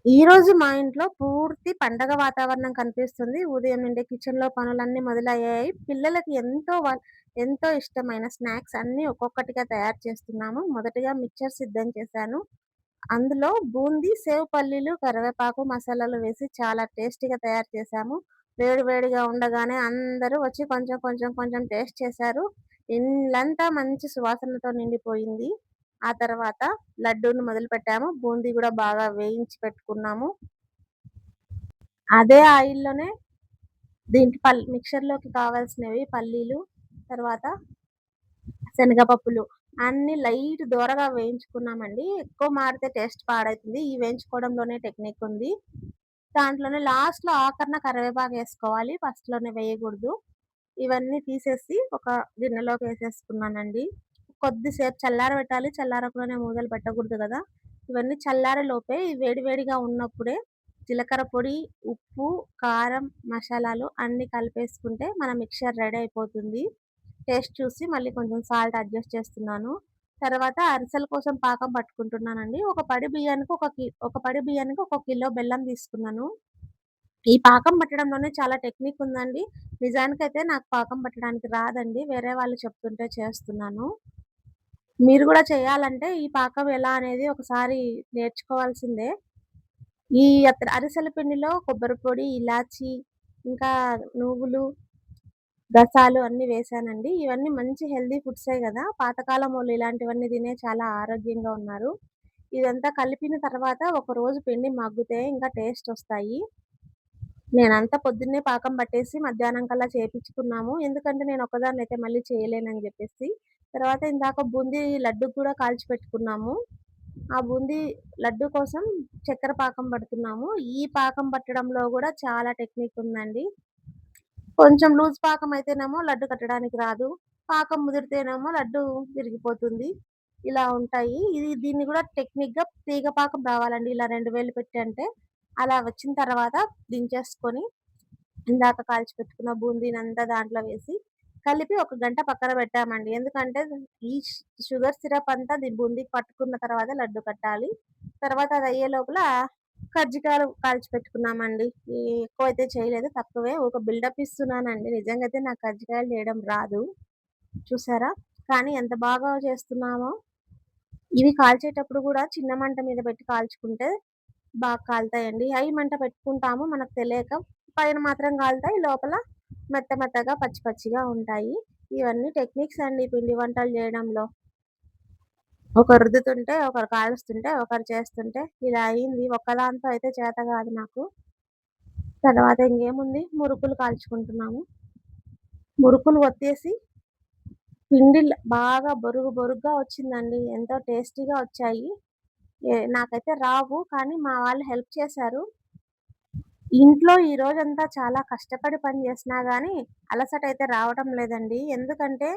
ఈరోజు మా ఇంట్లో పూర్తి పండగ వాతావరణం కనిపిస్తుంది. ఉదయం నుండే కిచెన్‌లో పనులన్నీ మొదలయ్యాయి. పిల్లలకి ఎంతో ఇష్టమైన స్నాక్స్ అన్నీ ఒక్కొక్కటిగా తయారు చేస్తున్నాము. మొదటగా మిక్చర్ సిద్ధం చేశాను. అందులో బూందీ, సేవ్ పల్లీలు, కరివేపాకు, మసాలాలు వేసి చాలా టేస్టీగా తయారు చేశాము. వేడి వేడిగా ఉండగానే అందరూ వచ్చి కొంచెం కొంచెం కొంచెం టేస్ట్ చేశారు. ఇల్లంతా మంచి సువాసనతో నిండిపోయింది. ఆ తర్వాత లడ్డూని మొదలుపెట్టాము. బూందీ గూడా బాగా వేయించి పెట్టుకున్నాము. అదే ఆయిల్‌లోనే దీనికి మిక్చర్‌లోకి కావాల్సినవి పల్లీలు, తర్వాత శనగపప్పులు అన్నీ లైట్ దోరగా వేయించుకున్నామండి. ఎక్కువ మారితే టేస్ట్ పాడైతుంది. ఈ వేయించుకోవడంలోనే టెక్నిక్ ఉంది. దాంట్లోనే లాస్ట్‌లో ఆఖరిన కరివేపాకేసుకోవాలి. ఫస్ట్‌లోనే వేయగూడదు. ఇవన్నీ తీసేసి ఒక గిన్నెలోకేసేసుకున్నానండి. కొద్దిసేపు చల్లారబెట్టాలి. చల్లారకుండానే మూతలు పెట్టకూడదు గదా! ఇవన్నీ చల్లారేలోపే వేడి వేడిగా ఉన్నప్పుడే జీలకర్ర పొడి, ఉప్పు, కారం, మసాలాలు అన్నీ కలిపేసుకుంటే మన మిక్చర్ రెడీ అయిపోతుంది. టేస్ట్ చూసి మళ్ళీ కొంచెం సాల్ట్ అడ్జస్ట్ చేస్తున్నాను. తర్వాత అరిసెల కోసం పాకం పట్టుకుంటున్నానండి. ఒక పడి బియ్యానికి ఒక కిలో బెల్లం తీసుకున్నాను. ఈ పాకం పట్టడంలోనే చాలా టెక్నిక్ ఉందండి. నిజానికైతే నాకు పాకం పట్టడానికి రాదండి. వేరే వాళ్ళు చెప్తుంటే చేస్తున్నాను. మీరు గూడా చేయాలంటే ఈ పాకం ఎలా అనేది ఒకసారి నేర్చుకోవాల్సిందే. ఈ అరిసెల పిండిలో కొబ్బరి పొడి, ఇలాచి, ఇంకా నువ్వులు, గసాలు అన్నీ వేశానండి. ఇవన్నీ మంచి హెల్తీ ఫుడ్సే గదా! పాతకాలమోళ్ళు ఇలాంటివన్నీ తినే చాలా ఆరోగ్యంగా ఉన్నారు. ఇదంతా కలిపిన తర్వాత ఒకరోజు పిండి మగ్గితే ఇంకా టేస్టొస్తాయి. నేనంతా పొద్దున్నే పాకం పట్టేసి మధ్యాహ్నం కల్లా చేపిచ్చుకున్నాము. ఎందుకంటే నేనొక్కదాన్నయితే మళ్ళీ చేయలేనని జెప్పేసి. తర్వాత ఇందాక బూందీ లడ్డు కూడా కాల్చి పెట్టుకున్నాము. ఆ బూందీ లడ్డు కోసం చక్కెర పాకం పడుతున్నాము. ఈ పాకం పట్టడంలో గూడా చాలా టెక్నిక్ ఉందండి. కొంచెం లూజ్ పాకం అయితేనేమో లడ్డు కట్టడానికి రాదు. పాకం ముదిరితేనేమో లడ్డు విరిగిపోతుంది. ఇలా ఉంటాయి. దీన్ని గూడా టెక్నిక్‌గా తీగ పాకం రావాలండి. ఇలా 2 వేళ్ళు పెట్టి అంటే. అలా వచ్చిన తర్వాత దించేసుకొని ఇందాక కాల్చి పెట్టుకున్న బూందీనంతా దాంట్లో వేసి, కలిపి ఒక గంట పక్కన పెట్టామండి. ఎందుకంటే ఈ షుగర్ సిరప్ అంతా బూందీకి పట్టుకున్న తర్వాత లడ్డు కట్టాలి. తర్వాత అదయ్యే లోపల కజ్జికాయలు కాల్చి పెట్టుకున్నామండి. ఎక్కువైతే చేయలేదు. తక్కువే. ఒక బిల్డప్ ఇస్తున్నానండి. నిజంగా అయితే నాకు కజ్జికాయలు చేయడం రాదు. చూసారా? కానీ ఎంత బాగా చేస్తున్నామో. ఇవి కాల్చేటప్పుడు గూడా చిన్న మంట మీద పెట్టి కాల్చుకుంటే కాలుతాయండి. హై మంట పెట్టుకుంటాము మనకు తెలియక. పైన మాత్రం కాలుతాయి. లోపల మెత్త మెత్తగా, పచ్చి పచ్చిగా ఉంటాయి. ఇవన్నీ టెక్నిక్స్ అండి పిండి వంటలు జేయడంలో. ఒకరు రుద్దుతుంటే, ఒకరు కాలుస్తుంటే, ఒకరు చేస్తుంటే ఇలా అయింది. ఒక్కదాంతో అయితే చేత గాదు నాకు. తర్వాత ఇంకేముంది మురుకులు కాల్చుకుంటున్నాము. మురుకులు ఒత్తేసి పిండి బాగా బొరుగు బొరుగ్గా వచ్చిందండి. ఎంతో టేస్టీగా వచ్చాయి. నాకైతే రావు. కానీ మా వాళ్ళు హెల్ప్ చేశారు. ఇంట్లో ఈ రోజంతా చాలా కష్టపడి పని చేసినా గానీ, అలసటైతే రావటం లేదండి. ఎందుకంటే,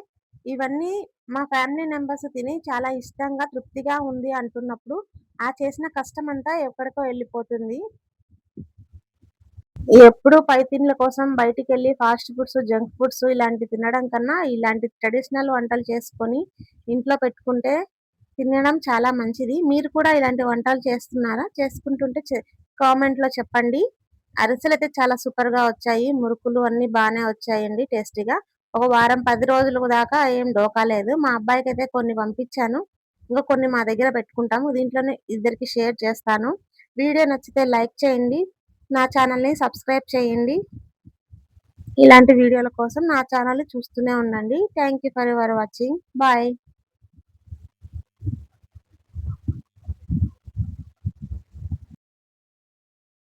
ఇవన్నీ మా ఫ్యామిలీ మెంబర్స్ తిని చాలా ఇష్టంగా, తృప్తిగా ఉంది అంటున్నప్పుడు, ఆ చేసిన కష్టమంతా ఎక్కడికో ఎళ్ళిపోతుంది. ఎప్పుడూ పై తిండ్ల కోసం బయటికెళ్ళి ఫాస్ట్ ఫుడ్స్, జంక్ ఫుడ్స్ ఇలాంటివి తినడం కన్నా, ఇలాంటి ట్రెడిషనల్ వంటలు చేసుకొని, ఇంట్లో పెట్టుకుంటే తినడం చాలా మంచిది. మీరు కూడా ఇలాంటి వంటలు చేస్తున్నారా? చేసుకుంటుంటే కామెంట్‌లో చెప్పండి. అరిసెలయితే చాలా సూపర్‌గా వచ్చాయి. మురుకులు అన్నీ బానే వచ్చాయండి టేస్టీగా. ఒక వారం, 10 రోజులు దాకా ఏం డోకా లేదు. మా అబ్బాయికైతే కొన్ని పంపించాను. ఇంకా కొన్ని మా దగ్గర పెట్టుకుంటాము. దీంట్లోనే ఇద్దరికి షేర్ చేస్తాను. వీడియో నచ్చితే లైక్ చేయండి. నా ఛానల్‌ని సబ్స్క్రైబ్ చేయండి. ఇలాంటి వీడియోల కోసం నా ఛానెల్‌ని చూస్తూనే ఉండండి. Thank you for your watching. Bye.